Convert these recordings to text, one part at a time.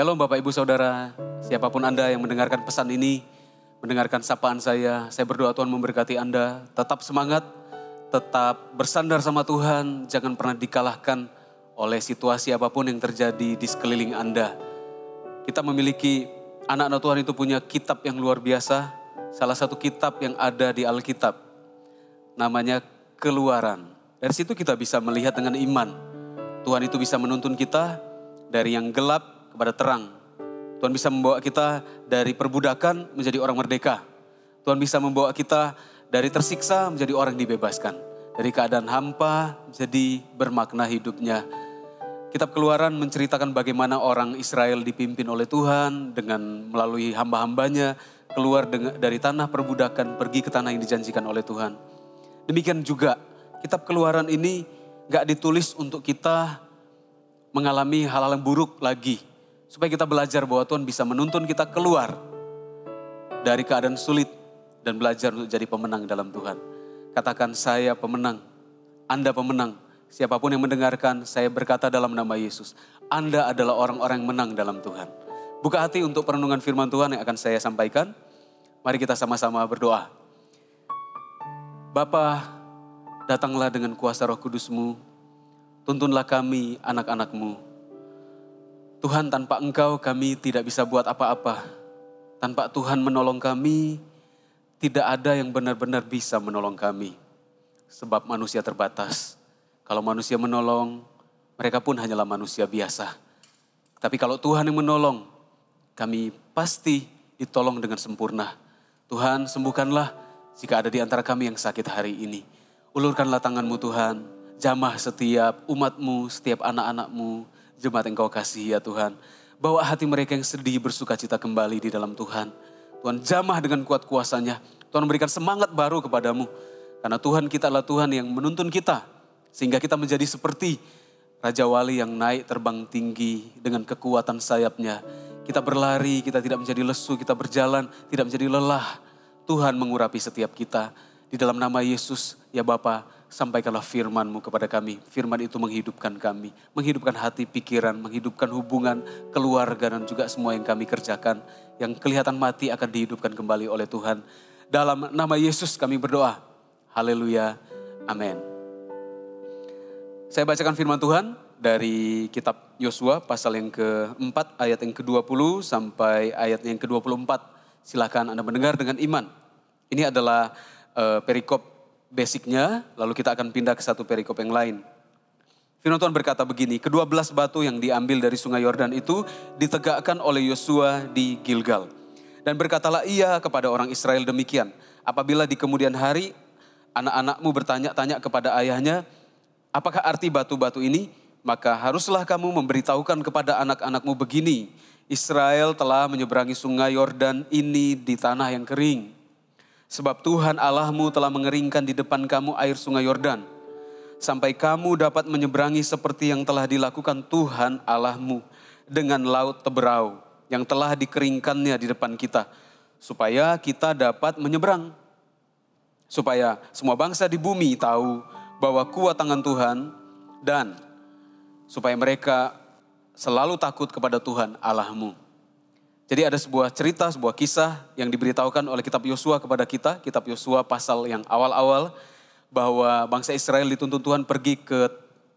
Shalom Bapak Ibu Saudara, siapapun Anda yang mendengarkan pesan ini, mendengarkan sapaan saya berdoa Tuhan memberkati Anda. Tetap semangat, tetap bersandar sama Tuhan, jangan pernah dikalahkan oleh situasi apapun yang terjadi di sekeliling Anda. Kita memiliki anak-anak Tuhan itu punya kitab yang luar biasa, salah satu kitab yang ada di Alkitab, namanya Keluaran. Dari situ kita bisa melihat dengan iman, Tuhan itu bisa menuntun kita dari yang gelap kepada terang. Tuhan bisa membawa kita dari perbudakan menjadi orang merdeka. Tuhan bisa membawa kita dari tersiksa menjadi orang yang dibebaskan. Dari keadaan hampa menjadi bermakna hidupnya. Kitab Keluaran menceritakan bagaimana orang Israel dipimpin oleh Tuhan dengan melalui hamba-hambanya keluar dari tanah perbudakan pergi ke tanah yang dijanjikan oleh Tuhan. Demikian juga kitab Keluaran ini gak ditulis untuk kita mengalami hal-hal yang buruk lagi. Supaya kita belajar bahwa Tuhan bisa menuntun kita keluar dari keadaan sulit dan belajar untuk jadi pemenang dalam Tuhan. Katakan, saya pemenang, Anda pemenang. Siapapun yang mendengarkan, saya berkata dalam nama Yesus, Anda adalah orang-orang yang menang dalam Tuhan. Buka hati untuk perenungan firman Tuhan yang akan saya sampaikan. Mari kita sama-sama berdoa. Bapa, datanglah dengan kuasa Roh Kudus-Mu, tuntunlah kami anak-anak-Mu. Tuhan, tanpa Engkau kami tidak bisa buat apa-apa. Tanpa Tuhan menolong kami, tidak ada yang benar-benar bisa menolong kami. Sebab manusia terbatas. Kalau manusia menolong, mereka pun hanyalah manusia biasa. Tapi kalau Tuhan yang menolong, kami pasti ditolong dengan sempurna. Tuhan, sembuhkanlah jika ada di antara kami yang sakit hari ini. Ulurkanlah tangan-Mu Tuhan, jamah setiap umat-Mu, setiap anak-anak-Mu, jemaat Engkau kasih ya Tuhan. Bawa hati mereka yang sedih bersuka cita kembali di dalam Tuhan. Tuhan jamah dengan kuat kuasa-Nya. Tuhan berikan semangat baru kepadamu. Karena Tuhan kita adalah Tuhan yang menuntun kita. Sehingga kita menjadi seperti Raja Wali yang naik terbang tinggi dengan kekuatan sayapnya. Kita berlari, kita tidak menjadi lesu, kita berjalan, tidak menjadi lelah. Tuhan mengurapi setiap kita. Di dalam nama Yesus, ya Bapa, sampaikanlah firman-Mu kepada kami. Firman itu menghidupkan kami. Menghidupkan hati, pikiran, menghidupkan hubungan, keluarga dan juga semua yang kami kerjakan. Yang kelihatan mati akan dihidupkan kembali oleh Tuhan. Dalam nama Yesus kami berdoa. Haleluya. Amin. Saya bacakan firman Tuhan dari kitab Yosua pasal yang ke-4 ayat yang ke-20 sampai ayat yang ke-24. Silakan Anda mendengar dengan iman. Ini adalah perikop basicnya, lalu kita akan pindah ke satu perikop yang lain. Firman Tuhan berkata begini, ke-12 batu yang diambil dari sungai Yordan itu ditegakkan oleh Yosua di Gilgal. Dan berkatalah ia kepada orang Israel demikian, apabila di kemudian hari anak-anakmu bertanya-tanya kepada ayahnya, apakah arti batu-batu ini? Maka haruslah kamu memberitahukan kepada anak-anakmu begini, Israel telah menyeberangi sungai Yordan ini di tanah yang kering. Sebab Tuhan Allahmu telah mengeringkan di depan kamu air sungai Yordan. Sampai kamu dapat menyeberangi seperti yang telah dilakukan Tuhan Allahmu dengan laut Teberau yang telah dikeringkannya di depan kita. Supaya kita dapat menyeberang. Supaya semua bangsa di bumi tahu bahwa kuat tangan Tuhan dan supaya mereka selalu takut kepada Tuhan Allahmu. Jadi ada sebuah cerita, sebuah kisah yang diberitahukan oleh kitab Yosua kepada kita. Kitab Yosua pasal yang awal-awal bahwa bangsa Israel dituntun Tuhan pergi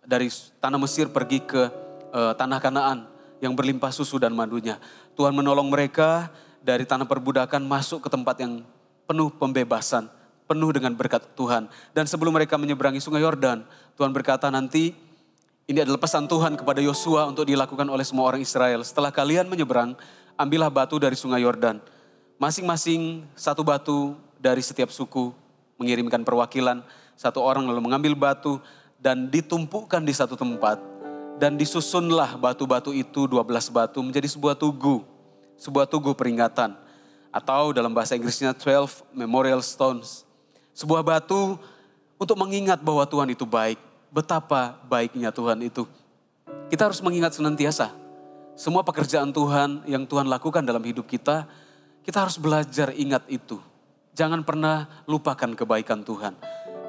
dari tanah Mesir pergi ke tanah Kanaan yang berlimpah susu dan madunya. Tuhan menolong mereka dari tanah perbudakan masuk ke tempat yang penuh pembebasan, penuh dengan berkat Tuhan. Dan sebelum mereka menyeberangi sungai Yordan, Tuhan berkata nanti ini adalah pesan Tuhan kepada Yosua untuk dilakukan oleh semua orang Israel. Setelah kalian menyeberang, ambillah batu dari sungai Yordan. Masing-masing satu batu dari setiap suku mengirimkan perwakilan. Satu orang lalu mengambil batu dan ditumpukkan di satu tempat. Dan disusunlah batu-batu itu 12 batu menjadi sebuah tugu. Sebuah tugu peringatan. Atau dalam bahasa Inggrisnya 12 memorial stones. Sebuah batu untuk mengingat bahwa Tuhan itu baik. Betapa baiknya Tuhan itu. Kita harus mengingat senantiasa. Semua pekerjaan Tuhan yang Tuhan lakukan dalam hidup kita, kita harus belajar ingat itu. Jangan pernah lupakan kebaikan Tuhan.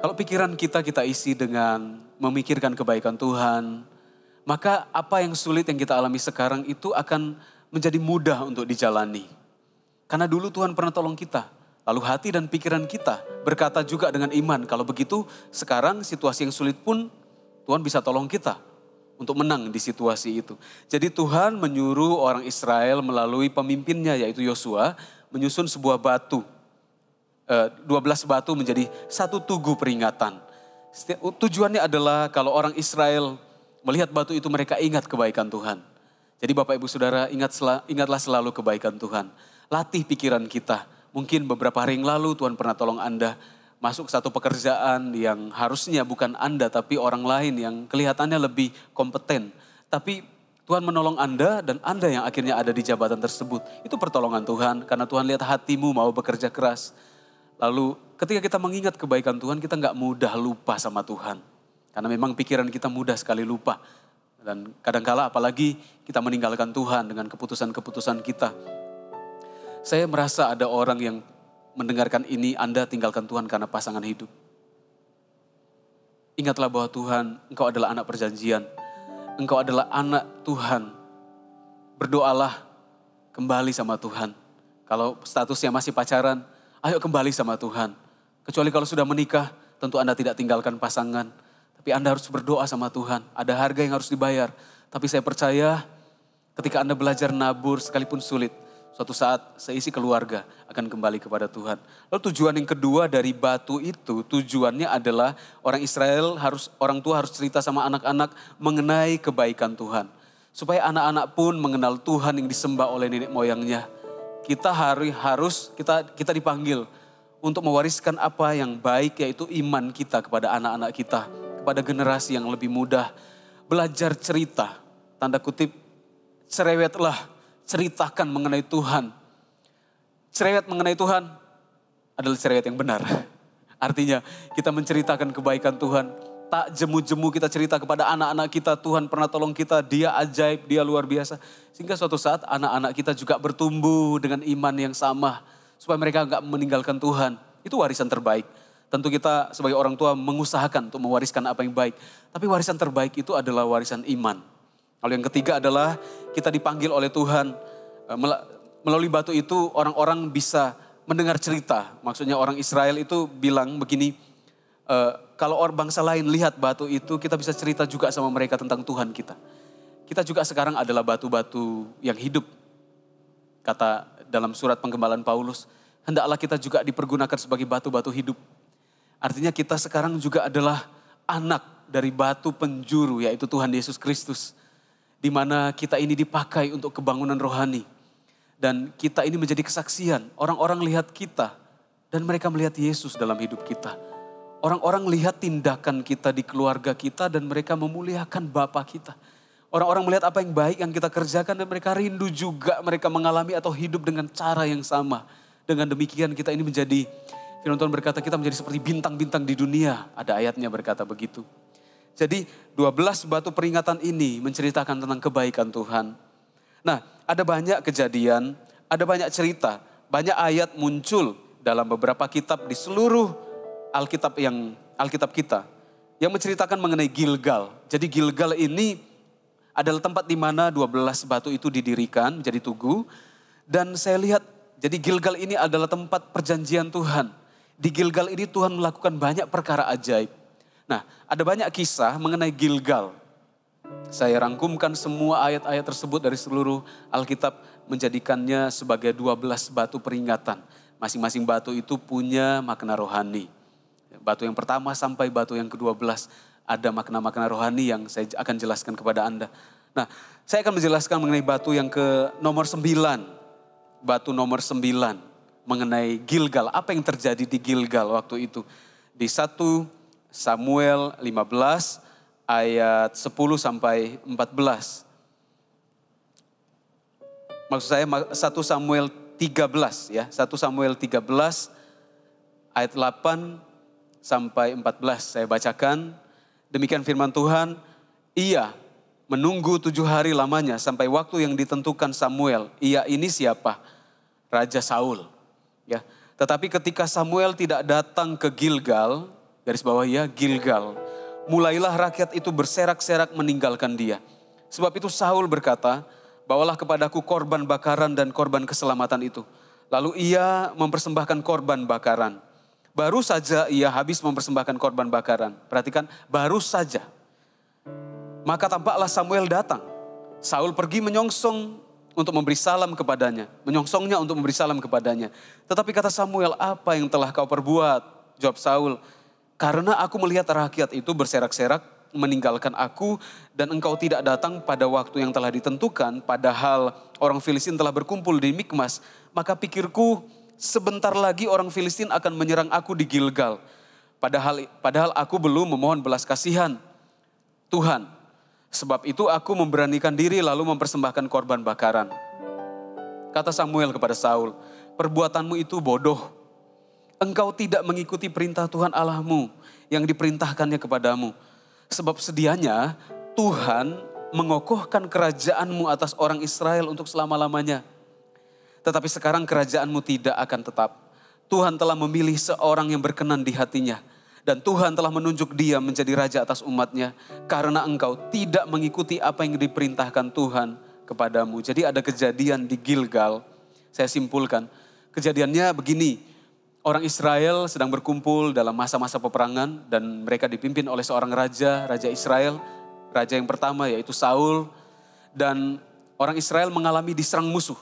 Kalau pikiran kita isi dengan memikirkan kebaikan Tuhan, maka apa yang sulit yang kita alami sekarang itu akan menjadi mudah untuk dijalani. Karena dulu Tuhan pernah tolong kita. Lalu hati dan pikiran kita berkata juga dengan iman, kalau begitu sekarang situasi yang sulit pun Tuhan bisa tolong kita untuk menang di situasi itu. Jadi Tuhan menyuruh orang Israel melalui pemimpinnya yaitu Yosua menyusun sebuah batu. 12 batu menjadi satu tugu peringatan. Tujuannya adalah kalau orang Israel melihat batu itu mereka ingat kebaikan Tuhan. Jadi Bapak Ibu Saudara ingatlah selalu kebaikan Tuhan. Latih pikiran kita. Mungkin beberapa hari yang lalu Tuhan pernah tolong Anda masuk satu pekerjaan yang harusnya bukan Anda tapi orang lain yang kelihatannya lebih kompeten. Tapi Tuhan menolong Anda dan Anda yang akhirnya ada di jabatan tersebut. Itu pertolongan Tuhan karena Tuhan lihat hatimu mau bekerja keras. Lalu ketika kita mengingat kebaikan Tuhan kita gak mudah lupa sama Tuhan. Karena memang pikiran kita mudah sekali lupa. Dan kadangkala apalagi kita meninggalkan Tuhan dengan keputusan-keputusan kita. Saya merasa ada orang yang mendengarkan ini, Anda tinggalkan Tuhan karena pasangan hidup. Ingatlah bahwa Tuhan, Engkau adalah anak perjanjian. Engkau adalah anak Tuhan. Berdoalah kembali sama Tuhan. Kalau statusnya masih pacaran, ayo kembali sama Tuhan. Kecuali kalau sudah menikah, tentu Anda tidak tinggalkan pasangan. Tapi Anda harus berdoa sama Tuhan. Ada harga yang harus dibayar. Tapi saya percaya ketika Anda belajar nabur sekalipun sulit, suatu saat seisi keluarga akan kembali kepada Tuhan. Lalu tujuan yang kedua dari batu itu, tujuannya adalah orang tua harus cerita sama anak-anak mengenai kebaikan Tuhan. Supaya anak-anak pun mengenal Tuhan yang disembah oleh nenek moyangnya. Kita dipanggil untuk mewariskan apa yang baik yaitu iman kita kepada anak-anak kita. Kepada generasi yang lebih mudah. Belajar cerita, tanda kutip, cerewetlah. Ceritakan mengenai Tuhan. Cerewet mengenai Tuhan adalah cerewet yang benar. Artinya kita menceritakan kebaikan Tuhan. Tak jemu-jemu kita cerita kepada anak-anak kita. Tuhan pernah tolong kita, dia ajaib, dia luar biasa. Sehingga suatu saat anak-anak kita juga bertumbuh dengan iman yang sama. Supaya mereka gak meninggalkan Tuhan. Itu warisan terbaik. Tentu kita sebagai orang tua mengusahakan untuk mewariskan apa yang baik. Tapi warisan terbaik itu adalah warisan iman. Lalu yang ketiga adalah kita dipanggil oleh Tuhan. Melalui batu itu orang-orang bisa mendengar cerita. Maksudnya orang Israel itu bilang begini, kalau orang bangsa lain lihat batu itu kita bisa cerita juga sama mereka tentang Tuhan kita. Kita juga sekarang adalah batu-batu yang hidup. Kata dalam surat penggembalaan Paulus, hendaklah kita juga dipergunakan sebagai batu-batu hidup. Artinya kita sekarang juga adalah anak dari batu penjuru yaitu Tuhan Yesus Kristus. Di mana kita ini dipakai untuk kebangunan rohani. Dan kita ini menjadi kesaksian. Orang-orang lihat kita dan mereka melihat Yesus dalam hidup kita. Orang-orang lihat tindakan kita di keluarga kita dan mereka memuliakan Bapa kita. Orang-orang melihat apa yang baik yang kita kerjakan dan mereka rindu juga mereka mengalami atau hidup dengan cara yang sama. Dengan demikian kita ini menjadi, firman Tuhan berkata kita menjadi seperti bintang-bintang di dunia. Ada ayatnya berkata begitu. Jadi 12 batu peringatan ini menceritakan tentang kebaikan Tuhan. Nah, ada banyak kejadian, ada banyak cerita, banyak ayat muncul dalam beberapa kitab di seluruh Alkitab kita yang menceritakan mengenai Gilgal. Jadi Gilgal ini adalah tempat di mana 12 batu itu didirikan menjadi tugu. Dan saya lihat, jadi Gilgal ini adalah tempat perjanjian Tuhan. Di Gilgal ini Tuhan melakukan banyak perkara ajaib. Nah, ada banyak kisah mengenai Gilgal. Saya rangkumkan semua ayat-ayat tersebut dari seluruh Alkitab menjadikannya sebagai 12 batu peringatan. Masing-masing batu itu punya makna rohani. Batu yang pertama sampai batu yang ke-12 ada makna-makna rohani yang saya akan jelaskan kepada Anda. Nah, saya akan menjelaskan mengenai batu yang ke nomor 9. Batu nomor 9 mengenai Gilgal. Apa yang terjadi di Gilgal waktu itu? Di 1 Samuel 15 ayat 10 sampai 14. Maksud saya 1 Samuel 13 ya. 1 Samuel 13 ayat 8 sampai 14 saya bacakan. Demikian firman Tuhan, ia menunggu 7 hari lamanya sampai waktu yang ditentukan Samuel. Ia ini siapa? Raja Saul. Ya. Tetapi ketika Samuel tidak datang ke Gilgal, garis bawah ya, Gilgal. Mulailah rakyat itu berserak-serak meninggalkan dia. Sebab itu Saul berkata, bawalah kepadaku korban bakaran dan korban keselamatan itu. Lalu ia mempersembahkan korban bakaran. Baru saja ia habis mempersembahkan korban bakaran. Perhatikan, baru saja. Maka tampaklah Samuel datang. Saul pergi menyongsong untuk memberi salam kepadanya. Menyongsongnya untuk memberi salam kepadanya. Tetapi kata Samuel, apa yang telah kau perbuat? Jawab Saul, karena aku melihat rakyat itu berserak-serak meninggalkan aku dan engkau tidak datang pada waktu yang telah ditentukan. Padahal orang Filistin telah berkumpul di Mikmas. Maka pikirku, sebentar lagi orang Filistin akan menyerang aku di Gilgal. Padahal aku belum memohon belas kasihan Tuhan. Sebab itu aku memberanikan diri lalu mempersembahkan korban bakaran. Kata Samuel kepada Saul, perbuatanmu itu bodoh. Engkau tidak mengikuti perintah Tuhan Allahmu yang diperintahkannya kepadamu. Sebab sedianya Tuhan mengokohkan kerajaanmu atas orang Israel untuk selama-lamanya. Tetapi sekarang kerajaanmu tidak akan tetap. Tuhan telah memilih seorang yang berkenan di hatinya. Dan Tuhan telah menunjuk dia menjadi raja atas umatnya. Karena engkau tidak mengikuti apa yang diperintahkan Tuhan kepadamu. Jadi ada kejadian di Gilgal. Saya simpulkan. Kejadiannya begini. Orang Israel sedang berkumpul dalam masa-masa peperangan. Dan mereka dipimpin oleh seorang raja, Raja Israel. Raja yang pertama yaitu Saul. Dan orang Israel mengalami diserang musuh.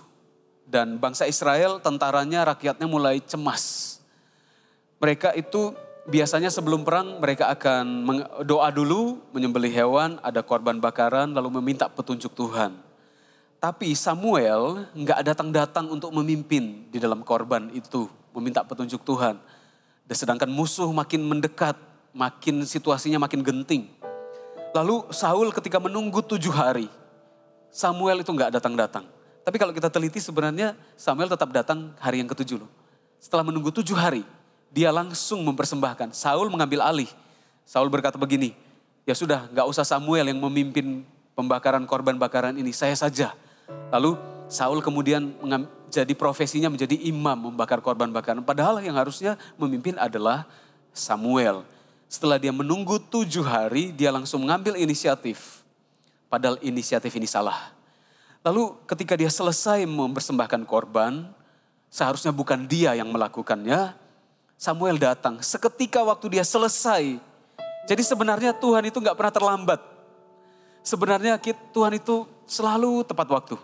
Dan bangsa Israel, tentaranya, rakyatnya mulai cemas. Mereka itu biasanya sebelum perang mereka akan doa dulu, menyembelih hewan, ada korban bakaran, lalu meminta petunjuk Tuhan. Tapi Samuel nggak datang-datang untuk memimpin di dalam korban itu, meminta petunjuk Tuhan. Dan sedangkan musuh makin mendekat, makin situasinya makin genting. Lalu Saul ketika menunggu 7 hari, Samuel itu nggak datang-datang. Tapi kalau kita teliti sebenarnya Samuel tetap datang hari yang ke-7 loh. Setelah menunggu 7 hari, dia langsung mempersembahkan. Saul mengambil alih. Saul berkata begini, ya sudah gak usah Samuel yang memimpin pembakaran korban bakaran ini, saya saja. Lalu Saul kemudian jadi profesinya menjadi imam membakar korban bakaran. Padahal yang harusnya memimpin adalah Samuel. Setelah dia menunggu 7 hari, dia langsung mengambil inisiatif. Padahal inisiatif ini salah. Lalu ketika dia selesai mempersembahkan korban, seharusnya bukan dia yang melakukannya, Samuel datang. Seketika waktu dia selesai. Jadi sebenarnya Tuhan itu gak pernah terlambat. Sebenarnya Tuhan itu selalu tepat waktu.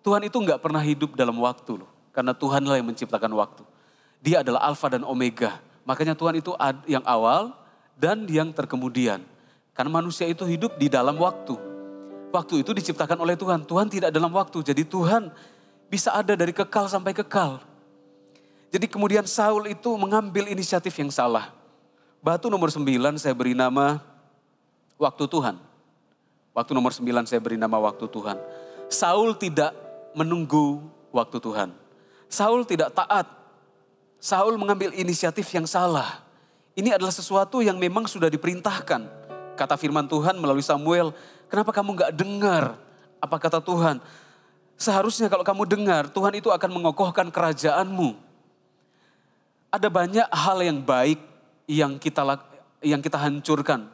Tuhan itu gak pernah hidup dalam waktu loh. Karena Tuhanlah yang menciptakan waktu. Dia adalah Alfa dan Omega. Makanya Tuhan itu yang awal dan yang terkemudian. Karena manusia itu hidup di dalam waktu. Waktu itu diciptakan oleh Tuhan. Tuhan tidak dalam waktu. Jadi Tuhan bisa ada dari kekal sampai kekal. Jadi kemudian Saul itu mengambil inisiatif yang salah. Batu nomor 9 saya beri nama waktu Tuhan. Waktu nomor 9 saya beri nama waktu Tuhan. Saul tidak menunggu waktu Tuhan. Saul tidak taat. Saul mengambil inisiatif yang salah. Ini adalah sesuatu yang memang sudah diperintahkan. Kata firman Tuhan melalui Samuel, kenapa kamu gak dengar apa kata Tuhan? Seharusnya kalau kamu dengar, Tuhan itu akan mengokohkan kerajaanmu. Ada banyak hal yang baik yang kita hancurkan.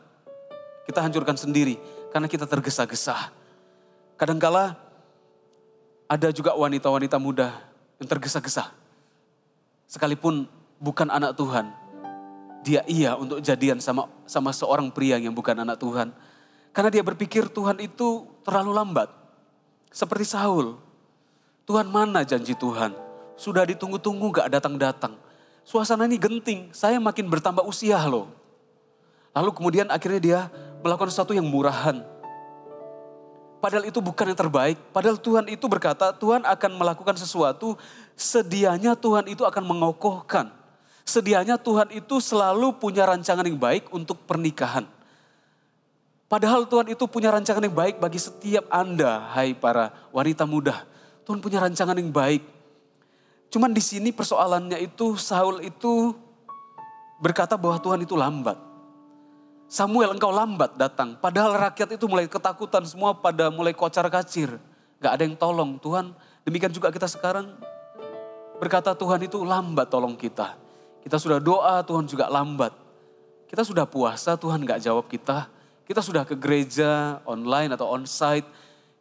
Kita hancurkan sendiri karena kita tergesa-gesa. Kadangkala ada juga wanita-wanita muda yang tergesa-gesa. Sekalipun bukan anak Tuhan, dia iya untuk jadian sama seorang pria yang bukan anak Tuhan. Karena dia berpikir Tuhan itu terlalu lambat. Seperti Saul. Tuhan mana janji Tuhan? Sudah ditunggu-tunggu gak datang-datang. Suasana ini genting, saya makin bertambah usia loh. Lalu kemudian akhirnya dia melakukan sesuatu yang murahan. Padahal itu bukan yang terbaik. Padahal Tuhan itu berkata Tuhan akan melakukan sesuatu. Sedianya Tuhan itu akan mengokohkan. Sedianya Tuhan itu selalu punya rancangan yang baik untuk pernikahan. Padahal Tuhan itu punya rancangan yang baik bagi setiap Anda, hai para wanita muda. Tuhan punya rancangan yang baik. Cuman di sini persoalannya itu Saul itu berkata bahwa Tuhan itu lambat. Samuel, engkau lambat datang. Padahal rakyat itu mulai ketakutan, semua pada mulai kocar-kacir. Gak ada yang tolong. Tuhan, demikian juga kita sekarang berkata Tuhan itu lambat tolong kita. Kita sudah doa, Tuhan juga lambat. Kita sudah puasa, Tuhan gak jawab kita. Kita sudah ke gereja online atau onsite.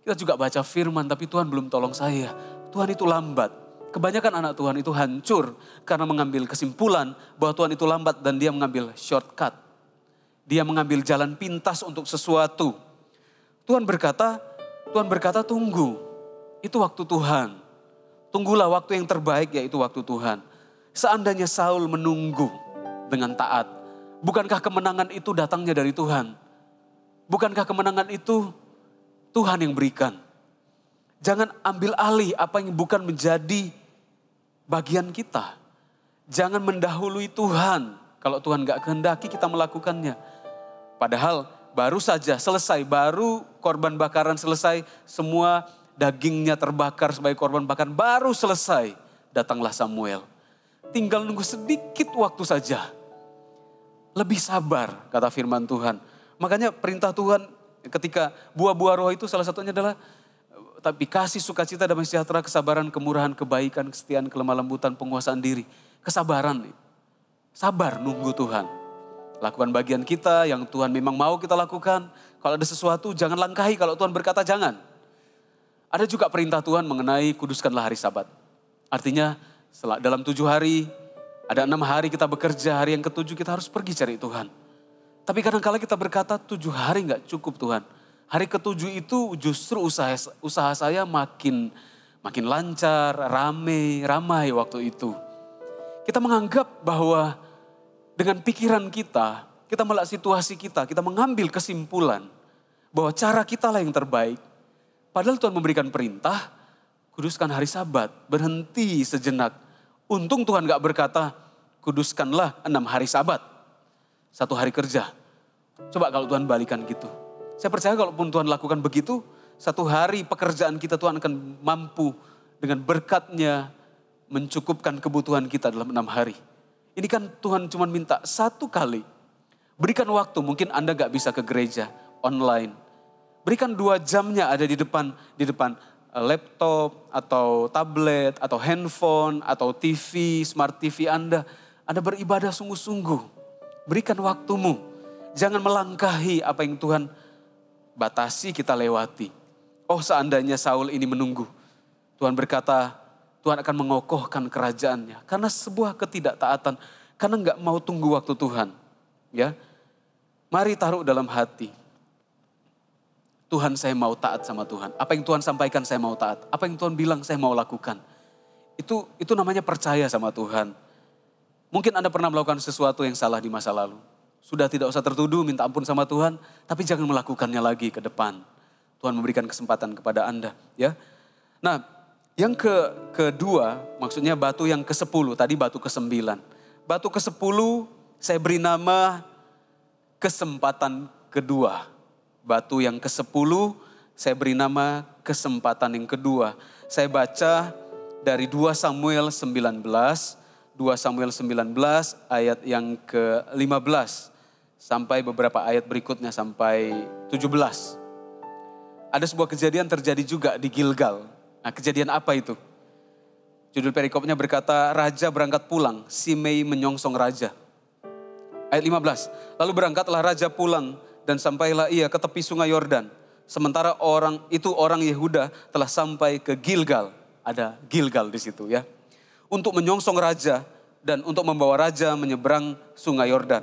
Kita juga baca firman tapi Tuhan belum tolong saya. Tuhan itu lambat. Kebanyakan anak Tuhan itu hancur karena mengambil kesimpulan bahwa Tuhan itu lambat dan dia mengambil shortcut. Dia mengambil jalan pintas untuk sesuatu. Tuhan berkata tunggu. Itu waktu Tuhan. Tunggulah waktu yang terbaik, yaitu waktu Tuhan. Seandainya Saul menunggu dengan taat, bukankah kemenangan itu datangnya dari Tuhan? Bukankah kemenangan itu Tuhan yang berikan? Jangan ambil alih apa yang bukan menjadi bagian kita. Jangan mendahului Tuhan. Kalau Tuhan gak kehendaki kita melakukannya. Padahal baru saja selesai, baru korban bakaran selesai, semua dagingnya terbakar sebagai korban bakaran, baru selesai. Datanglah Samuel. Tinggal nunggu sedikit waktu saja. Lebih sabar, kata firman Tuhan. Makanya perintah Tuhan ketika buah-buah roh itu salah satunya adalah tapi kasih, sukacita, damai sejahtera, kesabaran, kemurahan, kebaikan, kesetiaan, kelemah lembutan, penguasaan diri. Kesabaran. Sabar nunggu Tuhan. Lakukan bagian kita yang Tuhan memang mau kita lakukan. Kalau ada sesuatu jangan langkahi, kalau Tuhan berkata jangan. Ada juga perintah Tuhan mengenai kuduskanlah hari Sabat. Artinya dalam 7 hari, ada 6 hari kita bekerja, hari yang ke-7 kita harus pergi cari Tuhan. Tapi kadang-kala kita berkata 7 hari gak cukup Tuhan. Hari ke-7 itu justru usaha saya makin lancar, ramai waktu itu. Kita menganggap bahwa dengan pikiran kita melihat situasi kita mengambil kesimpulan bahwa cara kita lah yang terbaik. Padahal Tuhan memberikan perintah, kuduskan hari Sabat, berhenti sejenak. Untung Tuhan gak berkata, kuduskanlah 6 hari Sabat, 1 hari kerja. Coba kalau Tuhan balikan gitu. Saya percaya kalaupun Tuhan lakukan begitu, 1 hari pekerjaan kita Tuhan akan mampu dengan berkat-Nya mencukupkan kebutuhan kita dalam 6 hari. Ini kan Tuhan cuma minta 1 kali. Berikan waktu, mungkin Anda gak bisa ke gereja online. Berikan 2 jamnya ada di depan laptop atau tablet atau handphone atau TV, smart TV Anda. Anda beribadah sungguh-sungguh. Berikan waktumu. Jangan melangkahi apa yang Tuhan batasi kita lewati. Oh seandainya Saul ini menunggu. Tuhan berkata Tuhan akan mengokohkan kerajaannya. Karena sebuah ketidaktaatan. Karena gak mau tunggu waktu Tuhan. Ya, mari taruh dalam hati. Tuhan saya mau taat sama Tuhan. Apa yang Tuhan sampaikan saya mau taat. Apa yang Tuhan bilang saya mau lakukan. Itu namanya percaya sama Tuhan. Mungkin Anda pernah melakukan sesuatu yang salah di masa lalu. Sudah tidak usah tertuduh, minta ampun sama Tuhan. Tapi jangan melakukannya lagi ke depan. Tuhan memberikan kesempatan kepada Anda. Ya. Nah yang kedua maksudnya batu yang ke-10. Tadi batu ke-9. Batu ke-10 saya beri nama kesempatan kedua. Batu yang ke-10 saya beri nama kesempatan yang kedua. Saya baca dari 2 Samuel 19. 2 Samuel 19 ayat yang ke-15. Sampai beberapa ayat berikutnya sampai 17. Ada sebuah kejadian terjadi juga di Gilgal. Nah kejadian apa itu? Judul perikopnya berkata raja berangkat pulang. Simei menyongsong raja. Ayat 15. Lalu berangkatlah raja pulang. Dan sampailah ia ke tepi sungai Yordan. Sementara orang Yehuda telah sampai ke Gilgal. Ada Gilgal di situ ya. Untuk menyongsong raja dan untuk membawa raja menyeberang sungai Yordan.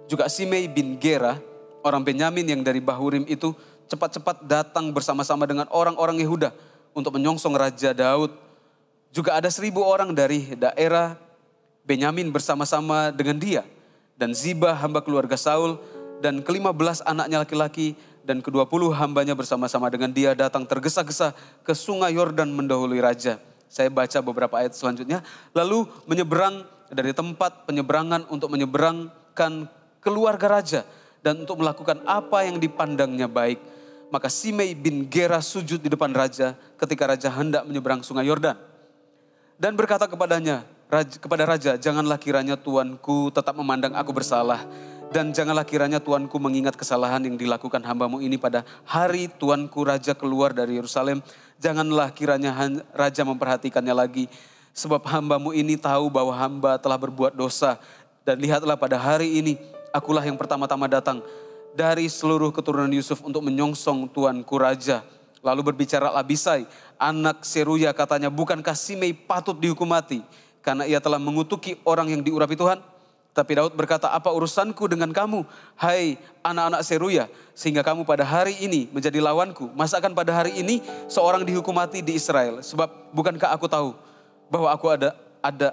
Juga Simei bin Gera, orang Benyamin yang dari Bahurim itu cepat-cepat datang bersama-sama dengan orang-orang Yehuda untuk menyongsong Raja Daud. Juga ada 1.000 orang dari daerah Benyamin bersama-sama dengan dia. Dan Ziba hamba keluarga Saul dan ke-15 anaknya laki-laki dan ke-20 hambanya bersama-sama dengan dia datang tergesa-gesa ke sungai Yordan mendahului raja. Saya baca beberapa ayat selanjutnya. Lalu menyeberang dari tempat penyeberangan untuk menyeberangkan keluarga raja. Dan untuk melakukan apa yang dipandangnya baik. Maka Simei bin Gera sujud di depan raja ketika raja hendak menyeberang sungai Yordan. Dan berkata kepada raja, janganlah kiranya tuanku tetap memandang aku bersalah. Dan janganlah kiranya tuanku mengingat kesalahan yang dilakukan hambamu ini pada hari tuanku raja keluar dari Yerusalem. Janganlah kiranya raja memperhatikannya lagi. Sebab hambamu ini tahu bahwa hamba telah berbuat dosa. Dan lihatlah pada hari ini akulah yang pertama-tama datang dari seluruh keturunan Yusuf untuk menyongsong tuanku raja. Lalu berbicara Abisai, anak Seruya, katanya, bukankah Simei patut dihukum mati karena ia telah mengutuki orang yang diurapi Tuhan? Tapi Daud berkata, apa urusanku dengan kamu, hai anak-anak Seruya, sehingga kamu pada hari ini menjadi lawanku? Masakan pada hari ini seorang dihukum mati di Israel? Sebab bukankah aku tahu bahwa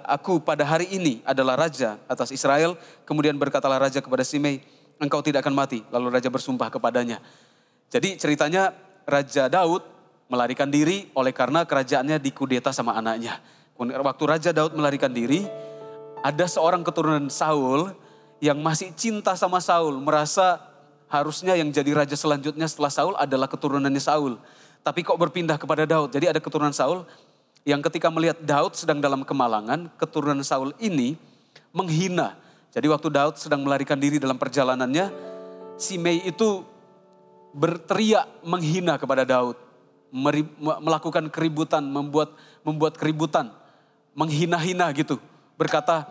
aku pada hari ini adalah raja atas Israel? Kemudian berkatalah raja kepada Simei, engkau tidak akan mati. Lalu raja bersumpah kepadanya. Jadi ceritanya Raja Daud melarikan diri oleh karena kerajaannya dikudeta sama anaknya. Waktu Raja Daud melarikan diri, ada seorang keturunan Saul yang masih cinta sama Saul. Merasa harusnya yang jadi raja selanjutnya setelah Saul adalah keturunannya Saul. Tapi kok berpindah kepada Daud. Jadi ada keturunan Saul yang ketika melihat Daud sedang dalam kemalangan, keturunan Saul ini menghina. Jadi waktu Daud sedang melarikan diri dalam perjalanannya, Simei itu berteriak menghina kepada Daud, melakukan keributan, membuat keributan, menghina-hina gitu. Berkata,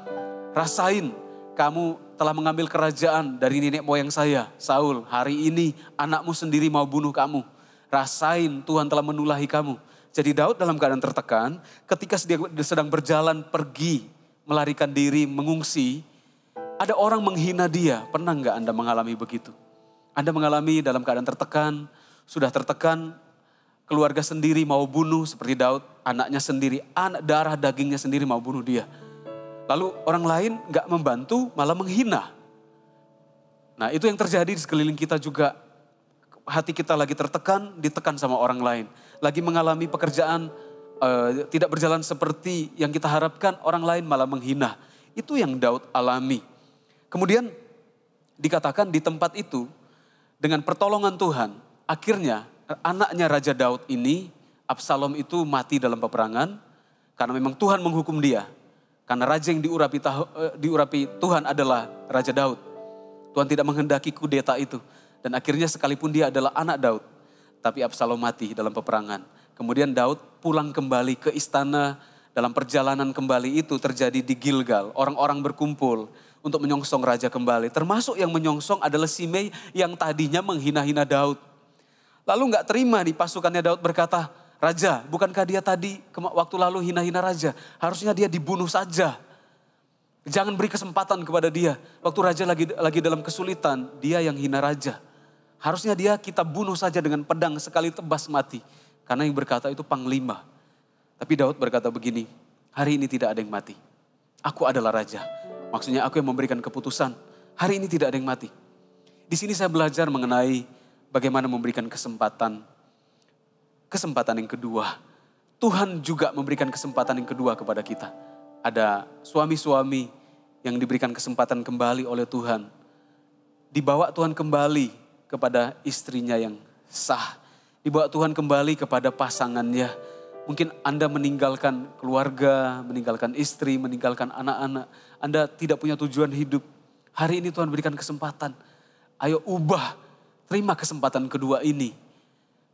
rasain kamu telah mengambil kerajaan dari nenek moyang saya, Saul. Hari ini anakmu sendiri mau bunuh kamu. Rasain Tuhan telah menulahi kamu. Jadi Daud dalam keadaan tertekan, ketika dia sedang berjalan pergi, melarikan diri, mengungsi, ada orang menghina dia. Pernah nggak Anda mengalami begitu? Anda mengalami dalam keadaan tertekan, sudah tertekan, keluarga sendiri mau bunuh seperti Daud, anaknya sendiri, anak darah dagingnya sendiri mau bunuh dia. Lalu orang lain gak membantu, malah menghina. Nah itu yang terjadi di sekeliling kita juga. Hati kita lagi tertekan, ditekan sama orang lain. Lagi mengalami pekerjaan tidak berjalan seperti yang kita harapkan, orang lain malah menghina. Itu yang Daud alami. Kemudian dikatakan di tempat itu, dengan pertolongan Tuhan, akhirnya anaknya Raja Daud ini, Absalom itu mati dalam peperangan. Karena memang Tuhan menghukum dia. Karena raja yang diurapi Tuhan adalah Raja Daud. Tuhan tidak menghendaki kudeta itu. Dan akhirnya sekalipun dia adalah anak Daud, tapi Absalom mati dalam peperangan. Kemudian Daud pulang kembali ke istana. Dalam perjalanan kembali itu terjadi di Gilgal. Orang-orang berkumpul untuk menyongsong raja kembali. Termasuk yang menyongsong adalah Simei yang tadinya menghina-hina Daud. Lalu gak terima nih pasukannya Daud berkata, Raja, bukankah dia tadi waktu lalu hina-hina raja? Harusnya dia dibunuh saja. Jangan beri kesempatan kepada dia. Waktu raja lagi dalam kesulitan, dia yang hina raja. Harusnya dia kita bunuh saja dengan pedang sekali tebas mati. Karena yang berkata itu panglima. Tapi Daud berkata begini, hari ini tidak ada yang mati. Aku adalah raja. Maksudnya aku yang memberikan keputusan. Hari ini tidak ada yang mati. Di sini saya belajar mengenai bagaimana memberikan kesempatan. Kesempatan yang kedua. Tuhan juga memberikan kesempatan yang kedua kepada kita. Ada suami-suami yang diberikan kesempatan kembali oleh Tuhan. Dibawa Tuhan kembali kepada istrinya yang sah. Dibawa Tuhan kembali kepada pasangannya. Mungkin Anda meninggalkan keluarga, meninggalkan istri, meninggalkan anak-anak. Anda tidak punya tujuan hidup. Hari ini Tuhan berikan kesempatan. Ayo ubah, terima kesempatan kedua ini.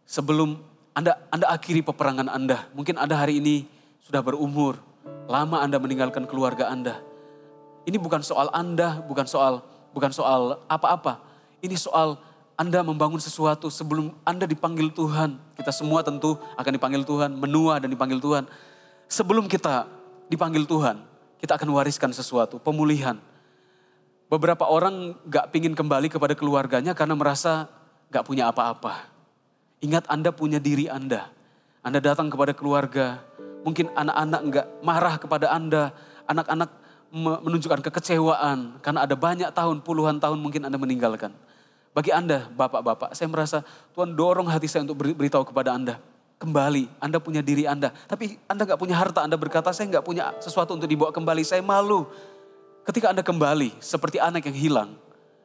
Sebelum Anda akhiri peperangan Anda. Mungkin Anda hari ini sudah berumur. Lama Anda meninggalkan keluarga Anda. Ini bukan soal Anda, bukan soal apa-apa. Ini soal Anda membangun sesuatu sebelum Anda dipanggil Tuhan. Kita semua tentu akan dipanggil Tuhan, menua dan dipanggil Tuhan. Sebelum kita dipanggil Tuhan, kita akan wariskan sesuatu, pemulihan. Beberapa orang gak pingin kembali kepada keluarganya karena merasa gak punya apa-apa. Ingat Anda punya diri Anda. Anda datang kepada keluarga, mungkin anak-anak gak marah kepada Anda. Anak-anak menunjukkan kekecewaan karena ada banyak tahun, puluhan tahun mungkin Anda meninggalkan. Bagi Anda, bapak-bapak, saya merasa Tuhan dorong hati saya untuk beritahu kepada Anda. Kembali, Anda punya diri Anda. Tapi Anda gak punya harta, Anda berkata saya gak punya sesuatu untuk dibawa kembali, saya malu. Ketika Anda kembali, seperti anak yang hilang,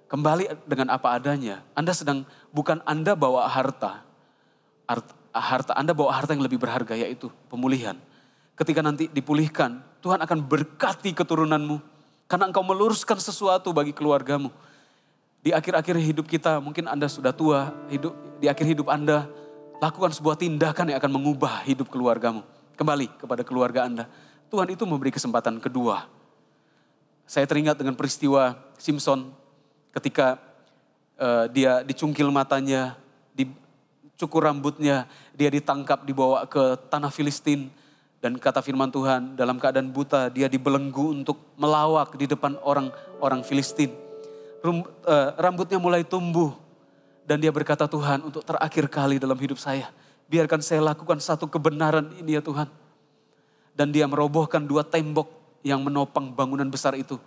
kembali dengan apa adanya. Anda bukan Anda bawa harta. Anda bawa harta yang lebih berharga, yaitu pemulihan. Ketika nanti dipulihkan, Tuhan akan berkati keturunanmu. Karena engkau meluruskan sesuatu bagi keluargamu. Di akhir-akhir hidup kita, mungkin Anda sudah tua, di akhir hidup Anda, lakukan sebuah tindakan yang akan mengubah hidup keluargamu. Kembali kepada keluarga Anda. Tuhan itu memberi kesempatan kedua. Saya teringat dengan peristiwa Simpson ketika dia dicungkil matanya, cukur rambutnya, dia ditangkap, dibawa ke tanah Filistin. Dan kata firman Tuhan, dalam keadaan buta dia dibelenggu untuk melawak di depan orang Filistin. Rambutnya mulai tumbuh dan dia berkata, Tuhan, untuk terakhir kali dalam hidup saya, biarkan saya lakukan satu kebenaran ini ya Tuhan. Dan dia merobohkan 2 tembok yang menopang bangunan besar itu.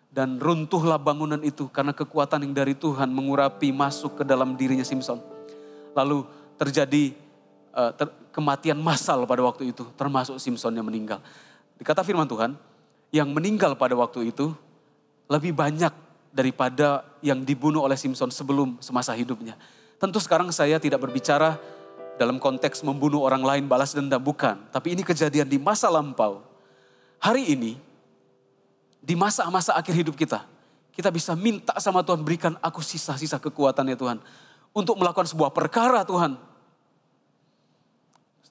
Dan runtuhlah bangunan itu karena kekuatan yang dari Tuhan mengurapi masuk ke dalam dirinya Simson. Lalu terjadi kematian massal pada waktu itu, termasuk Simson yang meninggal. Dikata firman Tuhan, yang meninggal pada waktu itu lebih banyak daripada yang dibunuh oleh Simson sebelum semasa hidupnya. Tentu sekarang saya tidak berbicara dalam konteks membunuh orang lain, balas dendam, bukan. Tapi ini kejadian di masa lampau. Hari ini, di masa-masa akhir hidup kita bisa minta sama Tuhan, berikan aku sisa-sisa kekuatan ya Tuhan. Untuk melakukan sebuah perkara Tuhan.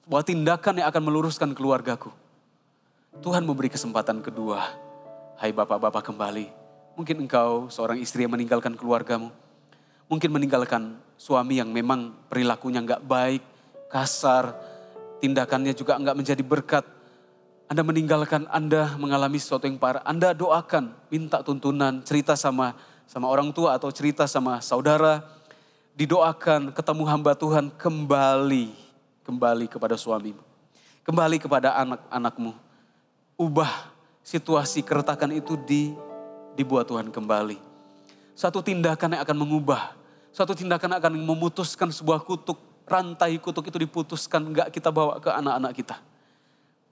Sebuah tindakan yang akan meluruskan keluargaku. Tuhan memberi kesempatan kedua. Hai bapak-bapak kembali. Mungkin engkau seorang istri yang meninggalkan keluargamu. Mungkin meninggalkan suami yang memang perilakunya enggak baik, kasar. Tindakannya juga enggak menjadi berkat. Anda meninggalkan, Anda mengalami sesuatu yang parah. Anda doakan, minta tuntunan, cerita sama orang tua atau cerita sama saudara. Didoakan, ketemu hamba Tuhan, kembali kepada suamimu. Kembali kepada anak-anakmu. Ubah situasi keretakan itu dibuat Tuhan kembali. Satu tindakan yang akan mengubah. Satu tindakan yang akan memutuskan sebuah kutuk. Rantai kutuk itu diputuskan, enggak kita bawa ke anak-anak kita.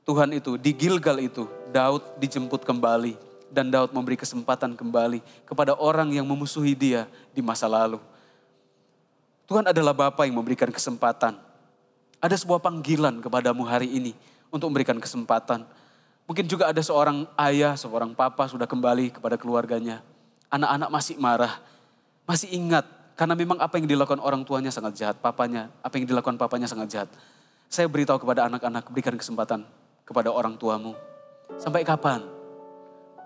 Tuhan itu, di Gilgal itu, Daud dijemput kembali. Dan Daud memberi kesempatan kembali kepada orang yang memusuhi dia di masa lalu. Tuhan adalah Bapa yang memberikan kesempatan. Ada sebuah panggilan kepadamu hari ini untuk memberikan kesempatan. Mungkin juga ada seorang ayah, seorang papa sudah kembali kepada keluarganya. Anak-anak masih marah, masih ingat. Karena memang apa yang dilakukan orang tuanya sangat jahat, papanya, apa yang dilakukan papanya sangat jahat. Saya beritahu kepada anak-anak, berikan kesempatan kepada orang tuamu. Sampai kapan?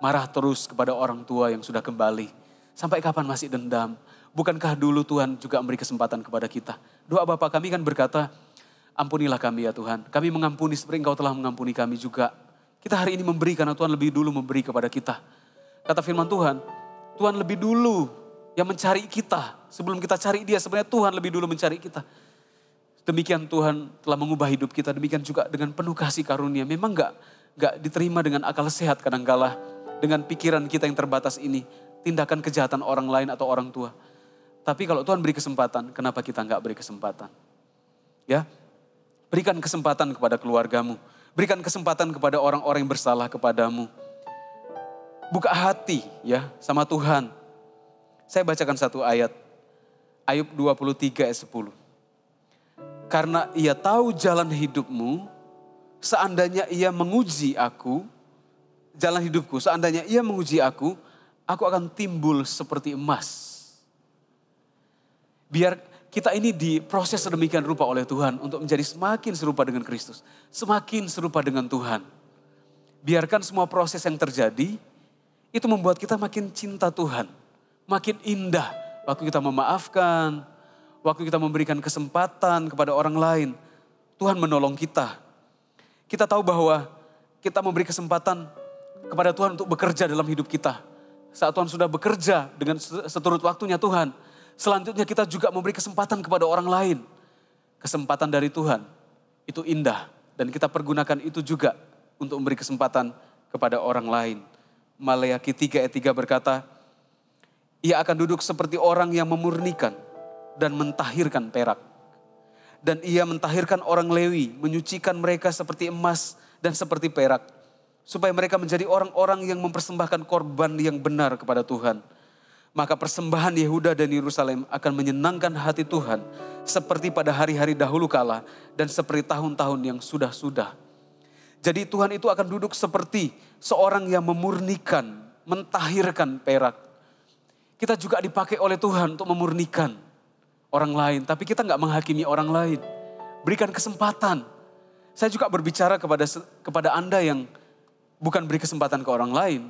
Marah terus kepada orang tua yang sudah kembali. Sampai kapan masih dendam? Bukankah dulu Tuhan juga memberi kesempatan kepada kita? Doa Bapa kami kan berkata, ampunilah kami ya Tuhan. Kami mengampuni seperti Engkau telah mengampuni kami juga. Kita hari ini memberi karena Tuhan lebih dulu memberi kepada kita. Kata firman Tuhan, Tuhan lebih dulu yang mencari kita. Sebelum kita cari dia, sebenarnya Tuhan lebih dulu mencari kita. Demikian Tuhan telah mengubah hidup kita, demikian juga dengan penuh kasih karunia. Memang gak diterima dengan akal sehat kadangkala. Dengan pikiran kita yang terbatas ini, tindakan kejahatan orang lain atau orang tua. Tapi kalau Tuhan beri kesempatan, kenapa kita gak beri kesempatan? Ya, berikan kesempatan kepada keluargamu. Berikan kesempatan kepada orang-orang yang bersalah kepadamu. Buka hati ya sama Tuhan. Saya bacakan satu ayat. Ayub 23 ayat 10. Karena ia tahu jalan hidupmu, seandainya ia menguji aku, jalan hidupku, seandainya ia menguji aku akan timbul seperti emas. Biar kita ini diproses sedemikian rupa oleh Tuhan untuk menjadi semakin serupa dengan Kristus. Semakin serupa dengan Tuhan. Biarkan semua proses yang terjadi, itu membuat kita makin cinta Tuhan. Makin indah waktu kita memaafkan, waktu kita memberikan kesempatan kepada orang lain, Tuhan menolong kita. Kita tahu bahwa kita memberi kesempatan kepada Tuhan untuk bekerja dalam hidup kita. Saat Tuhan sudah bekerja dengan seturut waktunya Tuhan, selanjutnya kita juga memberi kesempatan kepada orang lain. Kesempatan dari Tuhan itu indah dan kita pergunakan itu juga untuk memberi kesempatan kepada orang lain. Maleakhi 3 ayat 3 berkata, ia akan duduk seperti orang yang memurnikan dan mentahirkan perak. Dan ia mentahirkan orang Lewi, menyucikan mereka seperti emas dan seperti perak. Supaya mereka menjadi orang-orang yang mempersembahkan korban yang benar kepada Tuhan. Maka persembahan Yehuda dan Yerusalem akan menyenangkan hati Tuhan. Seperti pada hari-hari dahulu kala dan seperti tahun-tahun yang sudah-sudah. Jadi Tuhan itu akan duduk seperti seorang yang memurnikan, mentahirkan perak. Kita juga dipakai oleh Tuhan untuk memurnikan orang lain. Tapi kita gak menghakimi orang lain. Berikan kesempatan. Saya juga berbicara kepada Anda yang bukan beri kesempatan ke orang lain.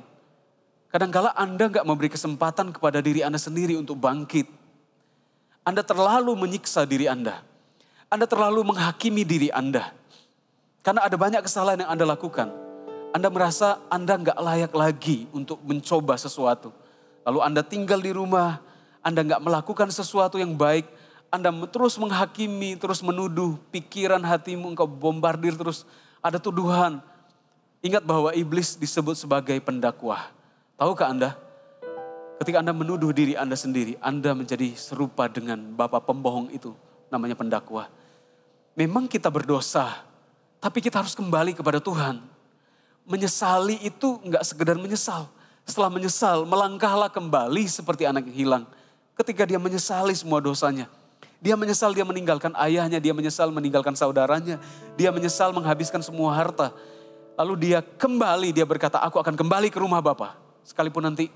Kadangkala Anda gak memberi kesempatan kepada diri Anda sendiri untuk bangkit. Anda terlalu menyiksa diri Anda. Anda terlalu menghakimi diri Anda. Karena ada banyak kesalahan yang Anda lakukan. Anda merasa Anda nggak layak lagi untuk mencoba sesuatu. Lalu Anda tinggal di rumah, Anda nggak melakukan sesuatu yang baik. Anda terus menghakimi, terus menuduh, pikiran hatimu engkau bombardir terus. Ada tuduhan. Ingat bahwa iblis disebut sebagai pendakwah. Tahukah Anda? Ketika Anda menuduh diri Anda sendiri, Anda menjadi serupa dengan bapa pembohong itu. Namanya pendakwah. Memang kita berdosa, tapi kita harus kembali kepada Tuhan. Menyesali itu enggak sekedar menyesal. Setelah menyesal, melangkahlah kembali seperti anak yang hilang. Ketika dia menyesali semua dosanya. Dia menyesal dia meninggalkan ayahnya, dia menyesal meninggalkan saudaranya. Dia menyesal menghabiskan semua harta. Lalu dia kembali, dia berkata, aku akan kembali ke rumah Bapa. Sekalipun nanti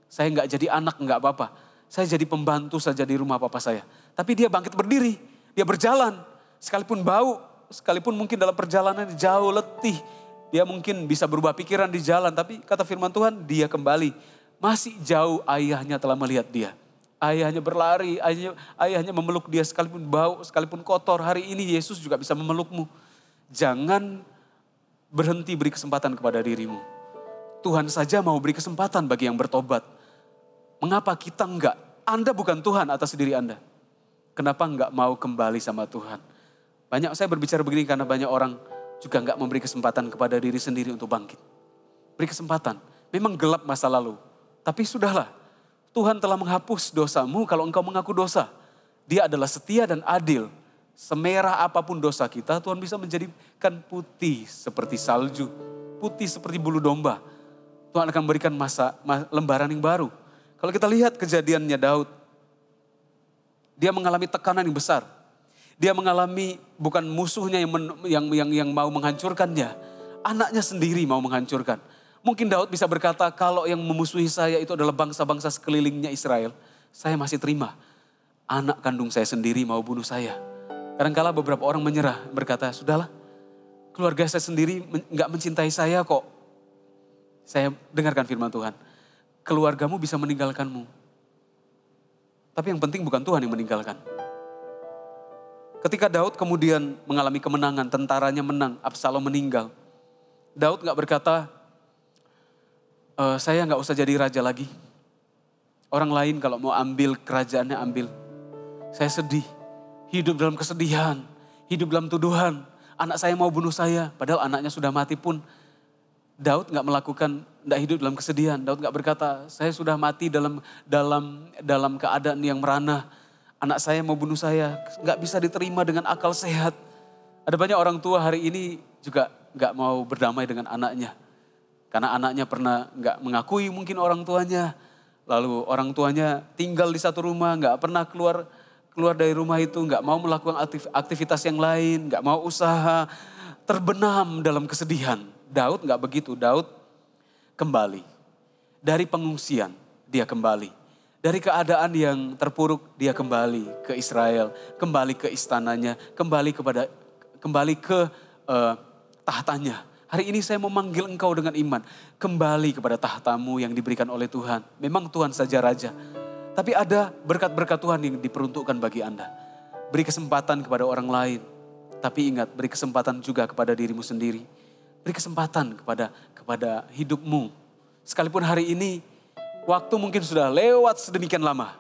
saya enggak jadi anak, enggak apa-apa. Saya jadi pembantu saja di rumah Papa saya. Tapi dia bangkit berdiri, dia berjalan. Sekalipun bau, sekalipun mungkin dalam perjalanan jauh letih. Dia mungkin bisa berubah pikiran di jalan. Tapi kata firman Tuhan dia kembali. Masih jauh ayahnya telah melihat dia. Ayahnya berlari, ayahnya memeluk dia sekalipun bau, sekalipun kotor. Hari ini Yesus juga bisa memelukmu. Jangan berhenti beri kesempatan kepada dirimu. Tuhan saja mau beri kesempatan bagi yang bertobat. Mengapa kita enggak? Anda bukan Tuhan atas diri Anda. Kenapa enggak mau kembali sama Tuhan? Saya berbicara begini karena banyak orang juga enggak memberi kesempatan kepada diri sendiri untuk bangkit. Beri kesempatan. Memang gelap masa lalu. Tapi sudahlah. Tuhan telah menghapus dosamu kalau engkau mengaku dosa. Dia adalah setia dan adil. Semerah apapun dosa kita, Tuhan bisa menjadikan putih seperti salju. Putih seperti bulu domba. Tuhan akan berikan lembaran yang baru. Kalau kita lihat kejadiannya Daud. Dia mengalami tekanan yang besar. Dia mengalami bukan musuhnya yang mau menghancurkannya. Anaknya sendiri mau menghancurkan. Mungkin Daud bisa berkata, kalau yang memusuhi saya itu adalah bangsa-bangsa sekelilingnya Israel. Saya masih terima. Anak kandung saya sendiri mau bunuh saya. Kadang-kala beberapa orang menyerah, berkata, sudahlah. Keluarga saya sendiri enggak mencintai saya kok. Saya dengarkan firman Tuhan. Keluargamu bisa meninggalkanmu. Tapi yang penting bukan Tuhan yang meninggalkan. Ketika Daud kemudian mengalami kemenangan, tentaranya menang, Absalom meninggal. Daud gak berkata, saya gak usah jadi raja lagi. Orang lain kalau mau ambil kerajaannya ambil. Saya sedih, hidup dalam kesedihan, hidup dalam tuduhan. Anak saya mau bunuh saya, padahal anaknya sudah mati pun. Daud gak hidup dalam kesedihan. Daud gak berkata, saya sudah mati dalam keadaan yang merana. Anak saya mau bunuh saya, gak bisa diterima dengan akal sehat. Ada banyak orang tua hari ini juga gak mau berdamai dengan anaknya. Karena anaknya pernah gak mengakui mungkin orang tuanya. Lalu orang tuanya tinggal di satu rumah, gak pernah keluar dari rumah itu. Gak mau melakukan aktivitas yang lain, gak mau usaha. Terbenam dalam kesedihan. Daud gak begitu, Daud kembali. Dari pengungsian dia kembali. Dari keadaan yang terpuruk dia kembali ke Israel, kembali ke istananya, kembali ke tahtanya. Hari ini saya memanggil engkau dengan iman, kembali kepada tahtamu yang diberikan oleh Tuhan. Memang Tuhan saja Raja, tapi ada berkat-berkat Tuhan yang diperuntukkan bagi Anda. Beri kesempatan kepada orang lain, tapi ingat beri kesempatan juga kepada dirimu sendiri. Beri kesempatan kepada hidupmu. Sekalipun hari ini waktu mungkin sudah lewat sedemikian lama.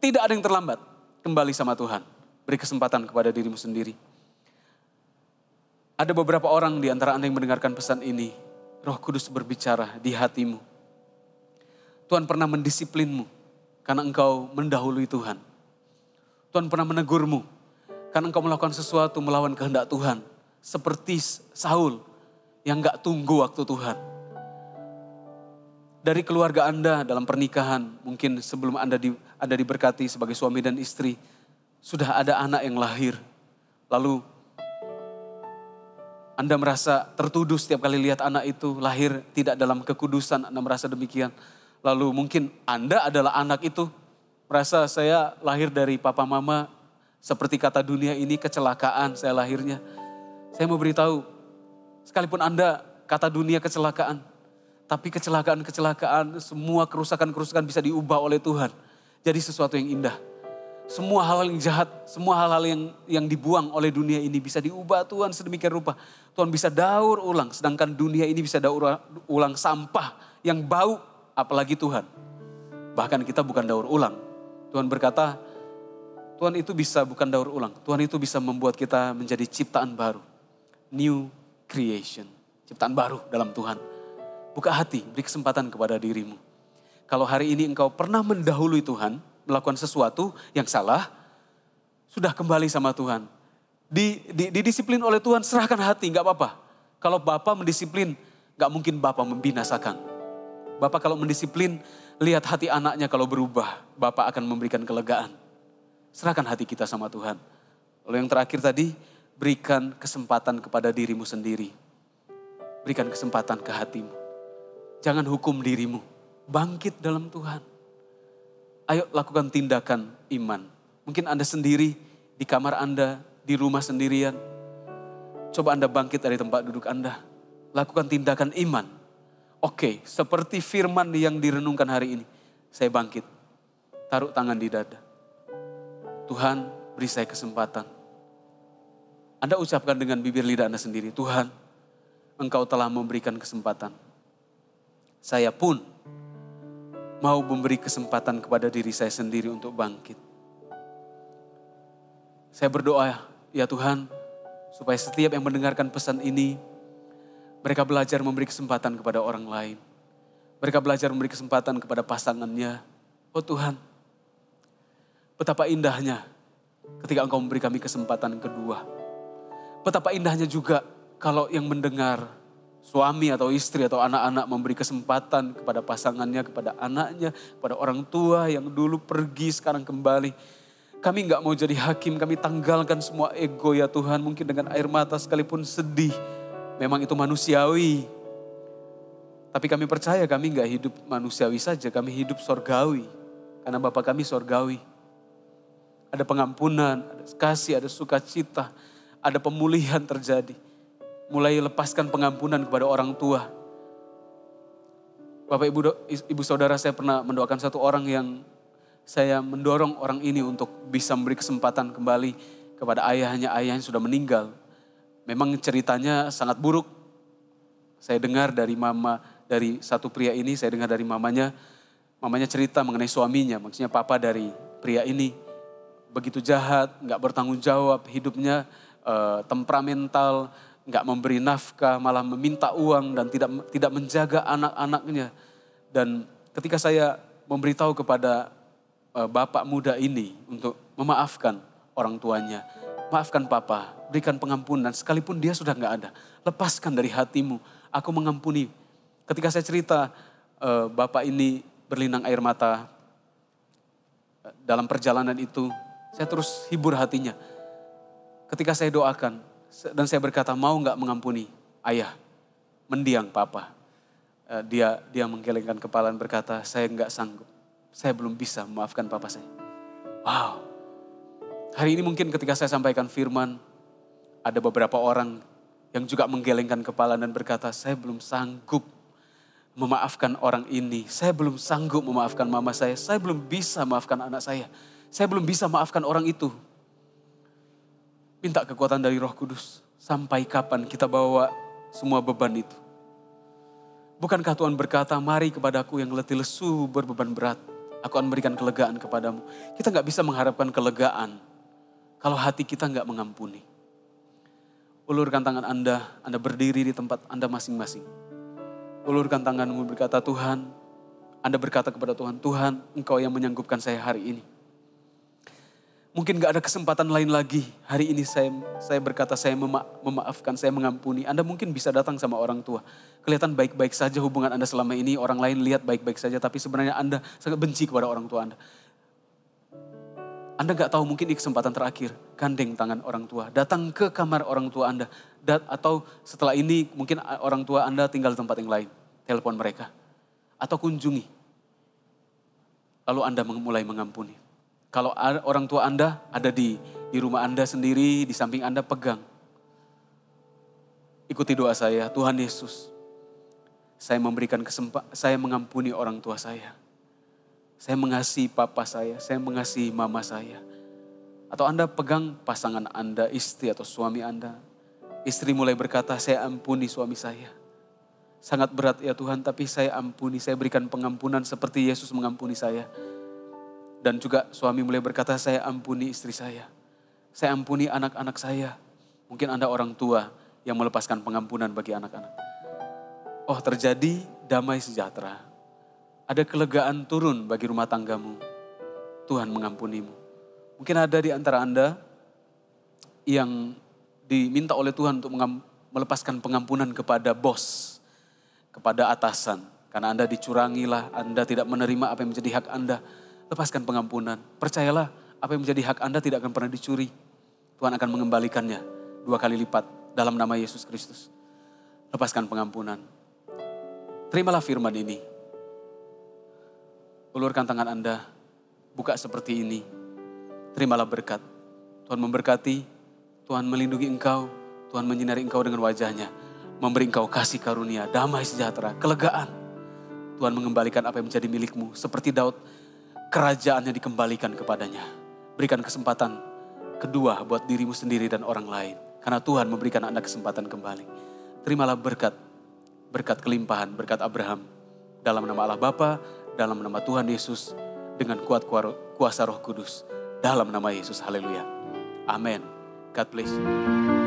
Tidak ada yang terlambat. Kembali sama Tuhan. Beri kesempatan kepada dirimu sendiri. Ada beberapa orang di antara Anda yang mendengarkan pesan ini. Roh Kudus berbicara di hatimu. Tuhan pernah mendisiplinmu. Karena engkau mendahului Tuhan. Tuhan pernah menegurmu. Karena engkau melakukan sesuatu melawan kehendak Tuhan. Seperti Saul yang gak tunggu waktu Tuhan. Dari keluarga Anda dalam pernikahan, mungkin sebelum Anda diberkati sebagai suami dan istri, sudah ada anak yang lahir. Lalu Anda merasa tertuduh setiap kali lihat anak itu lahir tidak dalam kekudusan, Anda merasa demikian. Lalu mungkin Anda adalah anak itu, merasa saya lahir dari papa mama, seperti kata dunia ini kecelakaan saya lahirnya. Saya mau beritahu, sekalipun Anda kata dunia kecelakaan, tapi kecelakaan-kecelakaan, semua kerusakan-kerusakan bisa diubah oleh Tuhan. Jadi sesuatu yang indah. Semua hal yang jahat, semua hal-hal yang dibuang oleh dunia ini bisa diubah Tuhan sedemikian rupa. Tuhan bisa daur ulang, sedangkan dunia ini bisa daur ulang sampah yang bau, apalagi Tuhan. Bahkan kita bukan daur ulang. Tuhan berkata, Tuhan itu bisa bukan daur ulang. Tuhan itu bisa membuat kita menjadi ciptaan baru. New creation, ciptaan baru dalam Tuhan. Buka hati, beri kesempatan kepada dirimu. Kalau hari ini engkau pernah mendahului Tuhan, melakukan sesuatu yang salah, sudah kembali sama Tuhan. Didisiplin oleh Tuhan, serahkan hati, gak apa-apa. Kalau Bapa mendisiplin, gak mungkin Bapa membinasakan. Bapa kalau mendisiplin, lihat hati anaknya kalau berubah, Bapa akan memberikan kelegaan. Serahkan hati kita sama Tuhan. Lalu yang terakhir tadi, berikan kesempatan kepada dirimu sendiri. Berikan kesempatan ke hatimu. Jangan hukum dirimu, bangkit dalam Tuhan. Ayo lakukan tindakan iman. Mungkin Anda sendiri di kamar Anda, di rumah sendirian. Coba Anda bangkit dari tempat duduk Anda. Lakukan tindakan iman. Oke, seperti firman yang direnungkan hari ini. Saya bangkit. Taruh tangan di dada. Tuhan, beri saya kesempatan. Anda ucapkan dengan bibir lidah Anda sendiri. Tuhan, Engkau telah memberikan kesempatan. Saya pun mau memberi kesempatan kepada diri saya sendiri untuk bangkit. Saya berdoa, ya Tuhan, supaya setiap yang mendengarkan pesan ini, mereka belajar memberi kesempatan kepada orang lain. Mereka belajar memberi kesempatan kepada pasangannya. Oh Tuhan, betapa indahnya ketika Engkau memberi kami kesempatan kedua. Betapa indahnya juga kalau yang mendengar, suami atau istri atau anak-anak memberi kesempatan kepada pasangannya, kepada anaknya, kepada orang tua yang dulu pergi sekarang kembali. Kami gak mau jadi hakim, kami tanggalkan semua ego ya Tuhan. Mungkin dengan air mata sekalipun sedih. Memang itu manusiawi. Tapi kami percaya kami gak hidup manusiawi saja, kami hidup sorgawi. Karena Bapa kami sorgawi. Ada pengampunan, ada kasih, ada sukacita, ada pemulihan terjadi. Mulai lepaskan pengampunan kepada orang tua. Bapak ibu saudara, saya pernah mendoakan satu orang yang saya mendorong orang ini untuk bisa memberi kesempatan kembali kepada ayahnya sudah meninggal. Memang ceritanya sangat buruk. Saya dengar dari satu pria ini, saya dengar dari mamanya cerita mengenai suaminya, maksudnya papa dari pria ini. Begitu jahat, gak bertanggung jawab, hidupnya temperamental, gak memberi nafkah, malah meminta uang dan tidak menjaga anak-anaknya. Dan ketika saya memberitahu kepada bapak muda ini untuk memaafkan orang tuanya, maafkan papa, berikan pengampunan sekalipun dia sudah gak ada. Lepaskan dari hatimu, aku mengampuni. Ketika saya cerita, bapak ini berlinang air mata dalam perjalanan itu, saya terus hibur hatinya. Ketika saya doakan, dan saya berkata, mau gak mengampuni ayah? Mendiang papa. Dia menggelengkan kepala dan berkata, saya gak sanggup. Saya belum bisa memaafkan papa saya. Wow. Hari ini mungkin ketika saya sampaikan firman, ada beberapa orang yang juga menggelengkan kepala dan berkata, saya belum sanggup memaafkan orang ini. Saya belum sanggup memaafkan mama saya. Saya belum bisa memaafkan anak saya. Saya belum bisa memaafkan orang itu. Minta kekuatan dari Roh Kudus. Sampai kapan kita bawa semua beban itu? Bukankah Tuhan berkata, mari kepadaku yang letih lesu berbeban berat. Aku akan memberikan kelegaan kepadamu. Kita gak bisa mengharapkan kelegaan kalau hati kita gak mengampuni. Ulurkan tangan Anda berdiri di tempat Anda masing-masing. Ulurkan tanganmu berkata, Tuhan, Anda berkata kepada Tuhan, Tuhan, Engkau yang menyanggupkan saya hari ini. Mungkin gak ada kesempatan lain lagi. Hari ini saya berkata, saya memaafkan, saya mengampuni. Anda mungkin bisa datang sama orang tua. Kelihatan baik-baik saja hubungan Anda selama ini. Orang lain lihat baik-baik saja. Tapi sebenarnya Anda sangat benci kepada orang tua Anda. Anda gak tahu, mungkin ini kesempatan terakhir. Gandeng tangan orang tua. Datang ke kamar orang tua Anda. Atau setelah ini mungkin orang tua Anda tinggal di tempat yang lain. Telepon mereka. Atau kunjungi. Lalu Anda mulai mengampuni. Kalau orang tua Anda ada di rumah Anda sendiri, di samping Anda, pegang. Ikuti doa saya, Tuhan Yesus, saya mengampuni orang tua saya. Saya mengasihi papa saya mengasihi mama saya. Atau Anda pegang pasangan Anda, istri atau suami Anda. Istri mulai berkata, saya ampuni suami saya. Sangat berat ya Tuhan, tapi saya ampuni, saya berikan pengampunan seperti Yesus mengampuni saya. Dan juga suami mulai berkata, saya ampuni istri saya. Saya ampuni anak-anak saya. Mungkin Anda orang tua yang melepaskan pengampunan bagi anak-anak. Oh, terjadi damai sejahtera. Ada kelegaan turun bagi rumah tanggamu. Tuhan mengampunimu. Mungkin ada di antara Anda yang diminta oleh Tuhan untuk melepaskan pengampunan kepada bos, kepada atasan. Karena Anda dicurangilah, Anda tidak menerima apa yang menjadi hak Anda. Lepaskan pengampunan. Percayalah, apa yang menjadi hak Anda tidak akan pernah dicuri. Tuhan akan mengembalikannya 2 kali lipat dalam nama Yesus Kristus. Lepaskan pengampunan. Terimalah firman ini. Ulurkan tangan Anda, buka seperti ini. Terimalah berkat. Tuhan memberkati, Tuhan melindungi engkau, Tuhan menyinari engkau dengan wajahnya. Memberi engkau kasih karunia, damai sejahtera, kelegaan. Tuhan mengembalikan apa yang menjadi milikmu. Seperti Daud, kerajaannya dikembalikan kepadanya. Berikan kesempatan kedua buat dirimu sendiri dan orang lain. Karena Tuhan memberikan Anda kesempatan kembali. Terimalah berkat, berkat kelimpahan, berkat Abraham. Dalam nama Allah Bapa, dalam nama Tuhan Yesus, dengan kuat kuasa Roh Kudus. Dalam nama Yesus, haleluya. Amin. God bless you.